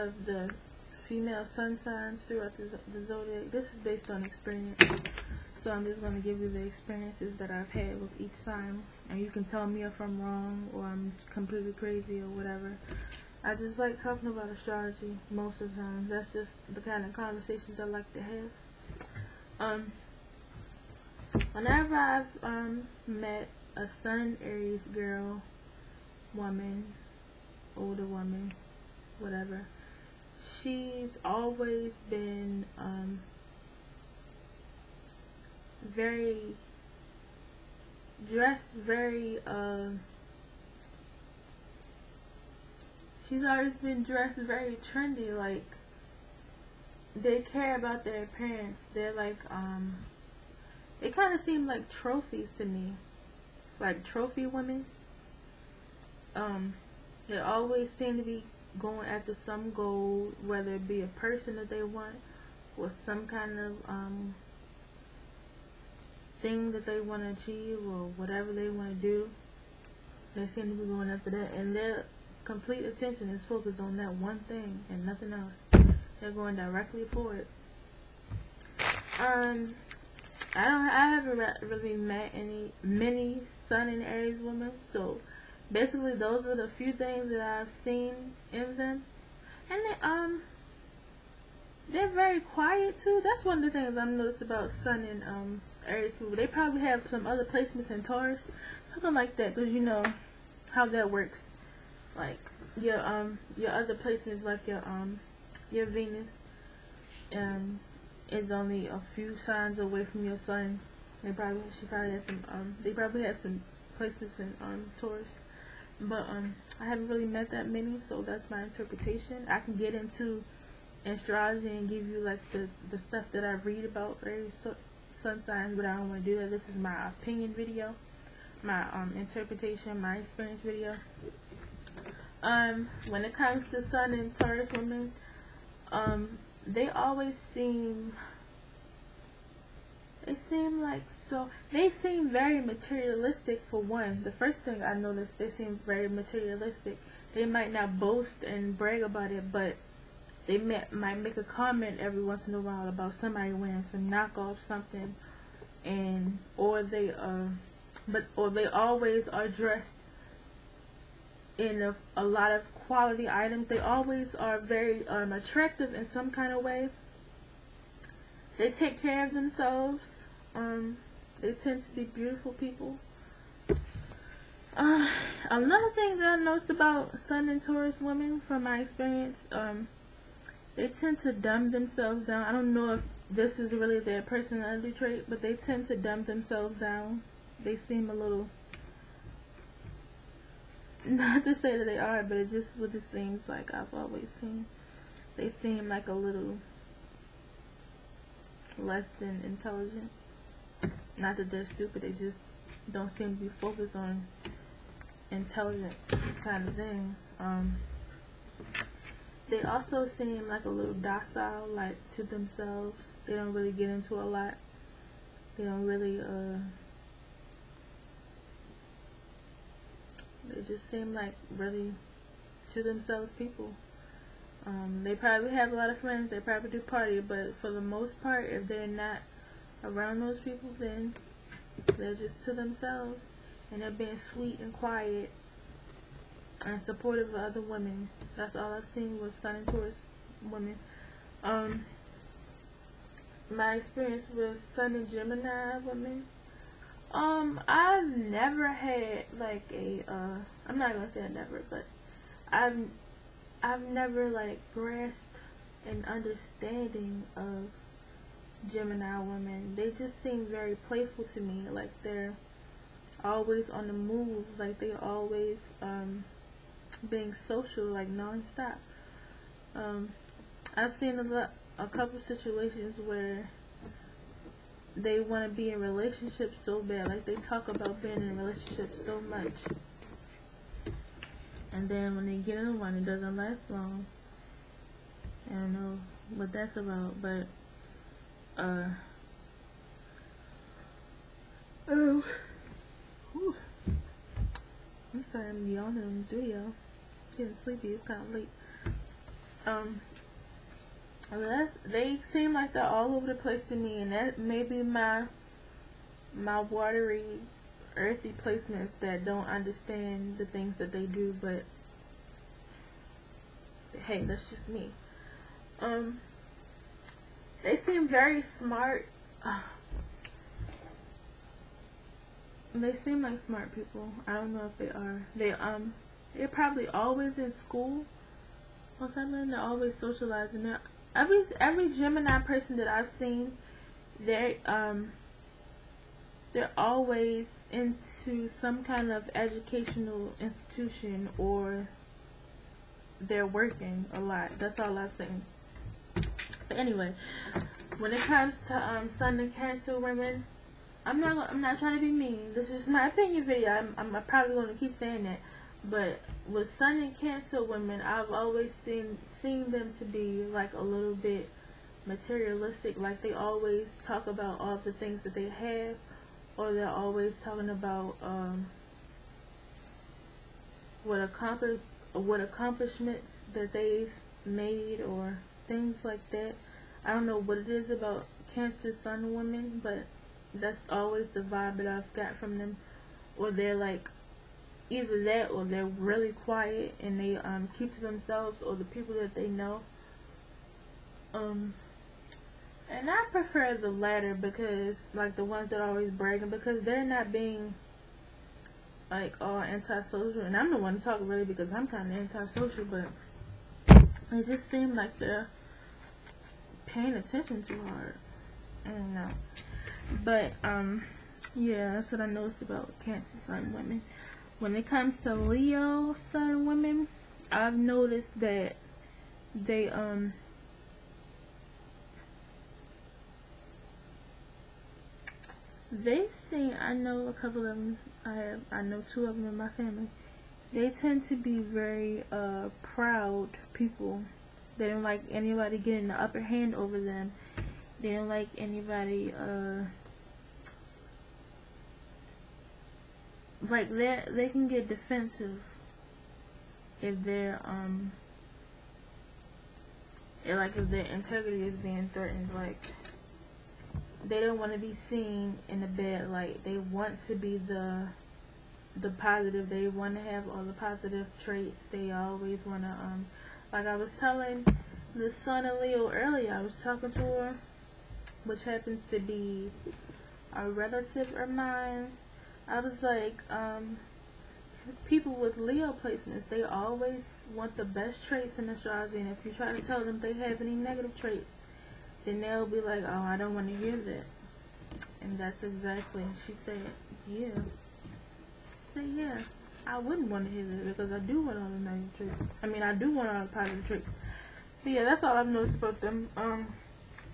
of the female sun signs throughout the zodiac. This is based on experience. So I'm just going to give you the experiences that I've had with each sign. And you can tell me if I'm wrong or I'm completely crazy or whatever. I just like talking about astrology most of the time. That's just the kind of conversations I like to have. Whenever I've met a Sun Aries girl, woman, older woman, whatever, she's always been she's always been dressed very trendy. Like, they care about their appearance. They're like it kind of seemed like trophies to me, like trophy women. They always seem to be going after some goal, whether it be a person that they want or some kind of thing that they want to achieve or whatever they want to do. They seem to be going after that, and their complete attention is focused on that one thing and nothing else. They're going directly for it. I haven't really met many Sun and Aries women, so basically those are the few things that I've seen in them. And they're very quiet too. That's one of the things I've noticed about Sun and Aries people. They probably have some other placements in Taurus, something like that, because you know how that works. Like your other placements, like your Venus is only a few signs away from your Sun. They probably have some placements in Taurus, but I haven't really met that many, so that's my interpretation. I can get into astrology and give you like the stuff that I read about Aries sun signs, but I don't want to do that. This is my opinion video, my interpretation, my experience video. When it comes to Sun and Taurus women, they always seem very materialistic. For one, the first thing I noticed, they seem very materialistic. They might not boast and brag about it, but they might make a comment every once in a while about somebody wearing some knockoff something, or they always are dressed in a lot of quality items. They always are very attractive in some kind of way. They take care of themselves. They tend to be beautiful people. Another thing that I noticed about Sun and Taurus women, from my experience, they tend to dumb themselves down. I don't know if this is really their personality trait, but they tend to dumb themselves down. They seem a little, not to say that they are, but it just seems like I've always seen. They seem like a little less than intelligent. Not that they're stupid, they just don't seem to be focused on intelligent kind of things. They also seem like a little docile, like to themselves. They don't really get into a lot. They don't really they just seem like really to themselves people. They probably have a lot of friends, they probably do party, but for the most part, if they're not around those people, then they're just to themselves, and they're being sweet and quiet and supportive of other women. That's all I've seen with Sun and Taurus women. My experience with Sun and Gemini women, I've never had like I'm not gonna say I never, but I've never like grasped an understanding of Gemini women. They just seem very playful to me. Like, they're always on the move. Like, they're always being social, like non-stop. I've seen a couple situations where they want to be in relationships so bad. Like, they talk about being in relationships so much, and then when they get in one, it doesn't last long. I don't know what that's about, but I'm sorry, I'm yawning on this video. Getting sleepy, it's kind of late. Um, they seem like they're all over the place to me, and that may be my watery, earthy placements that don't understand the things that they do. But hey, that's just me. They seem very smart. They seem like smart people. I don't know if they are. They're probably always in school or something. They're always socializing. Every Gemini person that I've seen, they're always into some kind of educational institution, or they're working a lot. That's all I've seen. But anyway, when it comes to Sun and Cancer women, I'm not trying to be mean. This is my opinion video. I'm probably going to keep saying that. But with Sun and Cancer women, I've always seen them to be like a little bit materialistic. Like they always talk about all the things that they have, or they're always talking about what accomplishments that they've made, or things like that. I don't know what it is about Cancer Sun women, but that's always the vibe that I've got from them. Or they're like either that, or they're really quiet and they keep to themselves, or the people that they know. And I prefer the latter, because like the ones that are always bragging, because they're not being like all antisocial. And I'm the one to talk really, because I'm kind of antisocial, but it just seemed like they're paying attention too hard. I don't know. But yeah, that's what I noticed about Cancer Sun women. When it comes to Leo Sun women, I've noticed that they seem, I know a couple of them, I know two of them in my family. They tend to be very proud people. They don't like anybody getting the upper hand over them. They don't like anybody like they can get defensive if they're if their integrity is being threatened. Like they don't want to be seen in a bad light. They want to be the positive. They want to have all the positive traits. They always want to like I was telling the Sun of Leo earlier, I was talking to her, which happens to be a relative of mine. I was like, people with Leo placements, they always want the best traits in astrology, and if you try to tell them they have any negative traits, then they'll be like, oh, I don't want to hear that. And that's exactly, she said, yeah. I said, yeah, I wouldn't want to hear that, because I do want all the negative traits. I mean, I do want all the positive traits. But yeah, that's all I've noticed about them.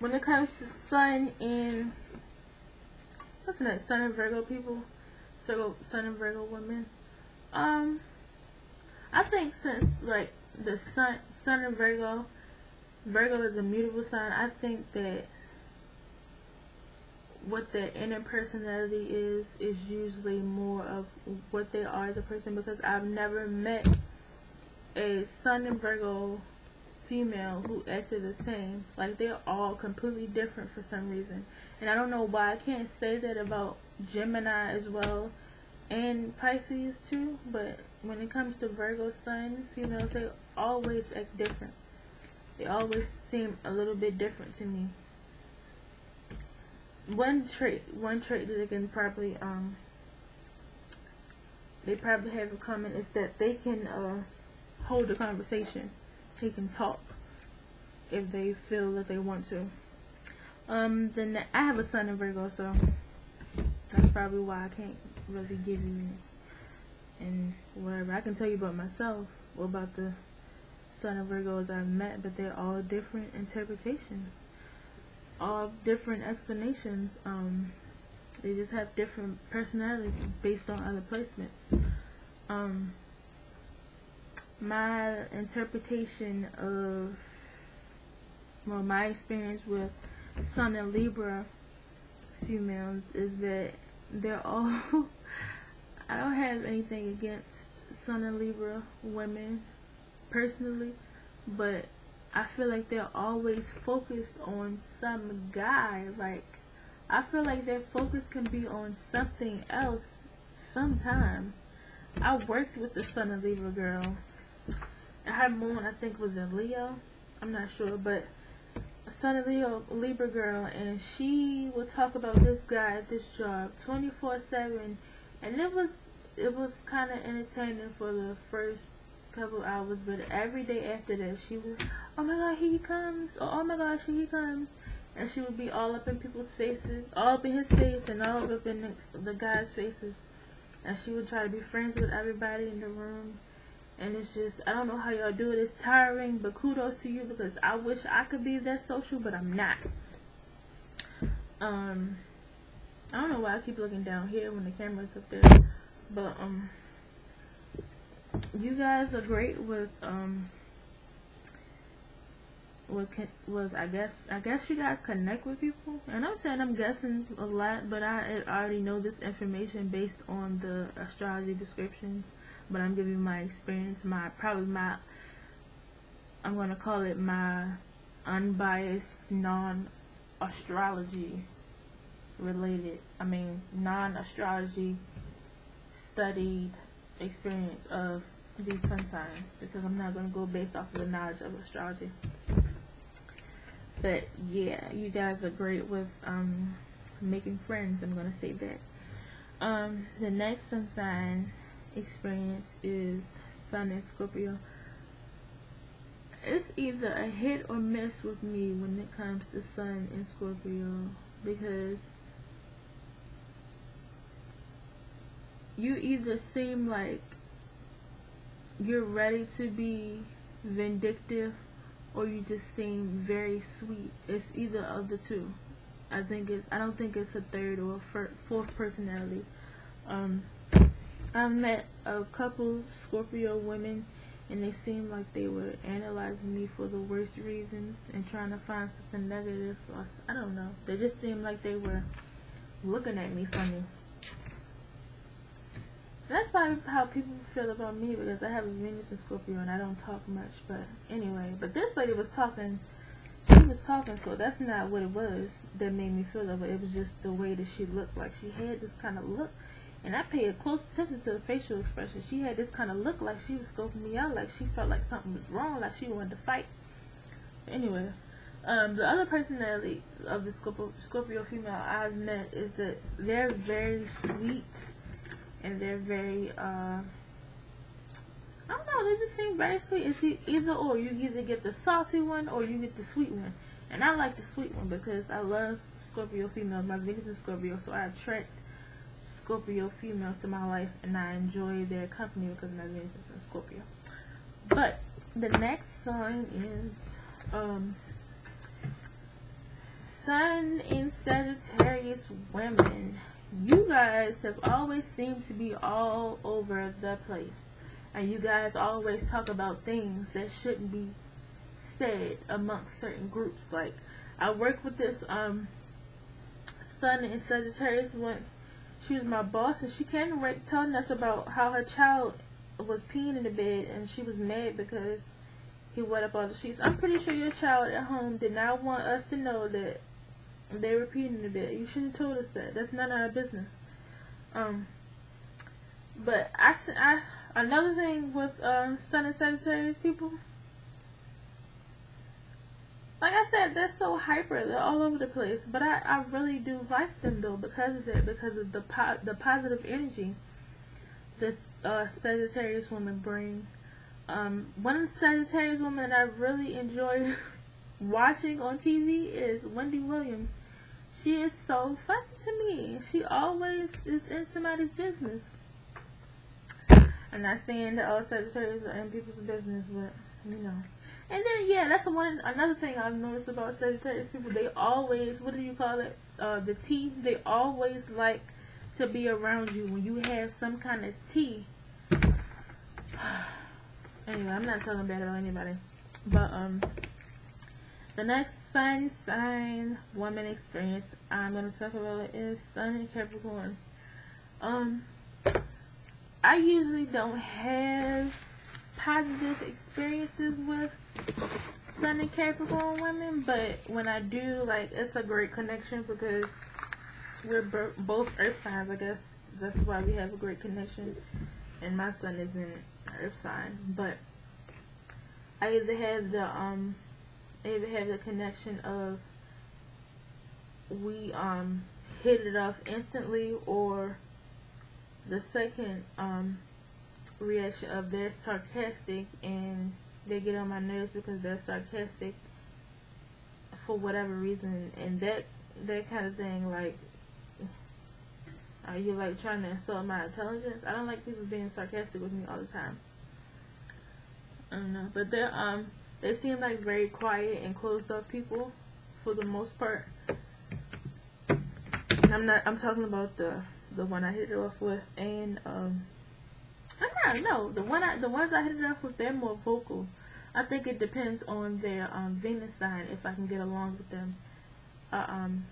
When it comes to Sun and, what's the next, Sun and Virgo people, Sun and Virgo women, I think since like the Sun and Virgo is a mutable sign, I think that what their inner personality is usually more of what they are as a person, because I've never met a Sun and Virgo female who acted the same. Like they're all completely different for some reason, and I don't know why. I can't say that about Gemini as well, and Pisces too, but when it comes to Virgo Sun females, they always act different. They always seem a little bit different to me. One trait that they can probably have in common is that they can hold a conversation. They can talk if they feel that they want to. Then I have a Sun in Virgo, so that's probably why I can't really give you and whatever. I can tell you about myself or about the Sun of Virgos I've met, but they're all different interpretations, all different explanations. They just have different personalities based on other placements. My interpretation of, well, my experience with Sun and Libra females is that they're all I don't have anything against Sun and Libra women personally, but I feel like they're always focused on some guy. Like, I feel like their focus can be on something else sometimes. I worked with the Sun of Libra girl. And her moon, I think, was in Leo. I'm not sure, but Sun of Leo, Libra girl, and she would talk about this guy at this job 24/7, and it was kind of entertaining for the first couple hours, but every day after that, she was, oh my god, here he comes, or oh my gosh, here he comes, and she would be all up in people's faces, all up in his face, and all up in the guys' faces, and she would try to be friends with everybody in the room. And it's just, I don't know how y'all do it. It's tiring, but kudos to you, because I wish I could be that social, but I'm not. I don't know why I keep looking down here when the camera's up there, but you guys are great with I guess you guys connect with people, and I'm saying I'm guessing a lot, but I already know this information based on the astrology descriptions. But I'm giving you my experience, I'm going to call it my unbiased, non-astrology related, non-astrology studied experience of these sun signs, because I'm not going to go based off of the knowledge of astrology. But yeah, you guys are great with making friends, I'm going to say that. The next sun sign experience is Sun in Scorpio. It's either a hit or miss with me when it comes to Sun in Scorpio, because you either seem like you're ready to be vindictive, or you just seem very sweet. It's either of the two. I don't think it's a third or a fourth personality. I've met a couple Scorpio women, and they seemed like they were analyzing me for the worst reasons and trying to find something negative. I don't know. They just seemed like they were looking at me funny. That's probably how people feel about me, because I have a Venus in Scorpio and I don't talk much. But anyway, but this lady was talking. She was talking, so that's not what it was that made me feel that way. It was just the way that she looked. Like, she had this kind of look. And I paid close attention to the facial expression. She had this kind of look like she was scoping me out, like she felt like something was wrong, like she wanted to fight. Anyway, the other personality of the Scorpio female I've met is that they're very sweet, and they're very, I don't know, they just seem very sweet. It's either or. You either get the salty one or you get the sweet one. And I like the sweet one because I love Scorpio females. My Venus is Scorpio, so I attract Scorpio females to my life, and I enjoy their company because my Venus is in Scorpio. But the next sign is Sun in Sagittarius women. You guys have always seemed to be all over the place, and you guys always talk about things that shouldn't be said amongst certain groups. Like, I worked with this Sun in Sagittarius once. She was my boss, and she came telling us about how her child was peeing in the bed, and she was mad because he wet up all the sheets. I'm pretty sure your child at home did not want us to know that they were peeing in the bed. You shouldn't have told us that. That's none of our business. But another thing with Sun and Sagittarius people, like I said, they're so hyper. They're all over the place. But I really do like them, though, because of that. Because of the positive energy this Sagittarius woman bring. One of the Sagittarius women that I really enjoy watching on TV is Wendy Williams. She is so funny to me. She always is in somebody's business. I'm not saying that all Sagittarius are in people's business, but, you know. And then, yeah, that's another thing I've noticed about Sagittarius people. They always, what do you call it? The tea. They always like to be around you when you have some kind of tea. Anyway, I'm not talking bad about anybody. But, the next sign woman experience I'm going to talk about is Sun in Capricorn. I usually don't have positive experiences with Sun and Capricorn women, but when I do, like, it's a great connection because we're both earth signs. I guess that's why we have a great connection. And my sun is in earth sign, but I either have the connection of we hit it off instantly, or the second reaction of they're sarcastic and they get on my nerves because they're sarcastic for whatever reason, and that kind of thing. Like, are you like trying to insult my intelligence? I don't like people being sarcastic with me all the time. I don't know, but they seem like very quiet and closed up people for the most part. I'm talking about the one I hit it off with, and I don't know, the ones I hit it off with, they're more vocal. I think it depends on their Venus sign if I can get along with them.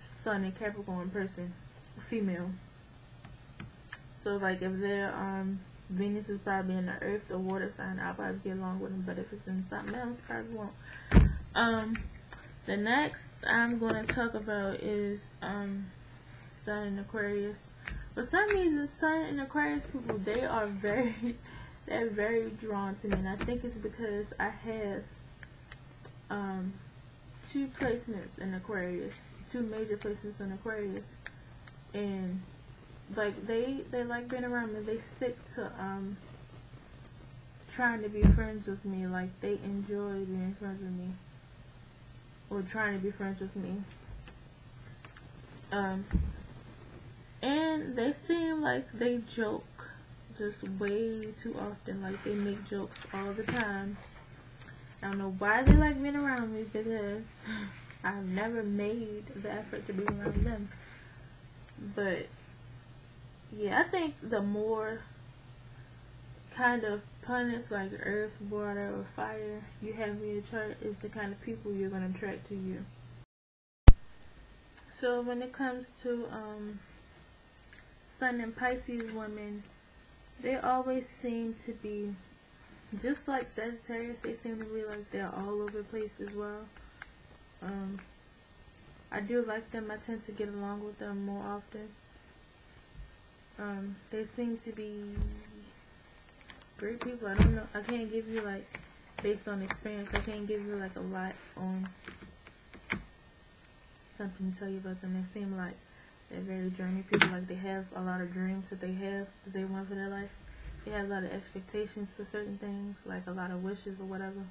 Sun and Capricorn person, female. So like if their Venus is probably in the earth or water sign, I'll probably get along with them. But if it's in something else, probably won't. The next I'm going to talk about is Sun and Aquarius. For some reason, Sun and Aquarius people, they're very drawn to me, and I think it's because I have 2 placements in Aquarius, 2 major placements in Aquarius, and like they like being around me. They stick to trying to be friends with me. Like, they enjoy being friends with me, or trying to be friends with me. And they seem like they joke just way too often. Like, they make jokes all the time. I don't know why they like being around me, because I've never made the effort to be around them. But yeah, I think the more kind of planets like Earth, water, or fire you have in your chart is the kind of people you're going to attract to you. So when it comes to Sun and Pisces women, they always seem to be, just like Sagittarius, they seem to be like they're all over the place as well. I do like them. I tend to get along with them more often. They seem to be great people. I don't know. I can't give you, like, based on experience, I can't give you like a lot on something to tell you about them. They seem like they're very dreamy people. Like, they have a lot of dreams that they want for their life. They have a lot of expectations for certain things, like a lot of wishes or whatever.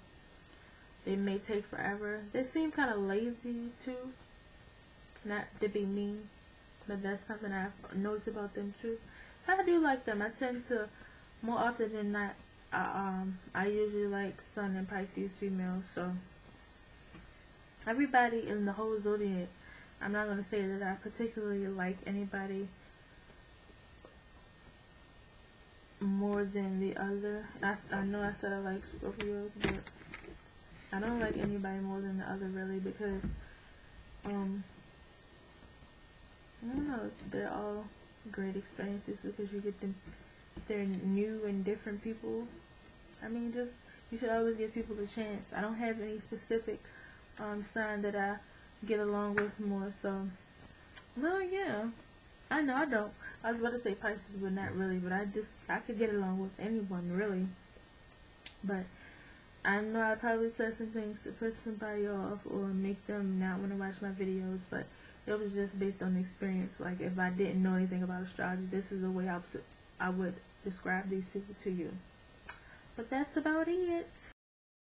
They may take forever. They seem kind of lazy too. Not to be mean, but that's something I've noticed about them too. I do like them. I tend to, more often than not, I usually like Sun and Pisces females. So everybody in the whole zodiac, I'm not going to say that I particularly like anybody more than the other. I know I said I like Scorpios, but I don't like anybody more than the other, really, because I don't know, they're all great experiences because you get them, they're new and different people. I mean, just, you should always give people a chance. I don't have any specific sign that I get along with more, so, well, yeah, I know I don't. I was about to say Pisces, but not really, but I could get along with anyone, really. But I know I probably said some things to piss somebody off or make them not want to watch my videos, but it was just based on experience. Like, if I didn't know anything about astrology, this is the way I would describe these people to you. But that's about it.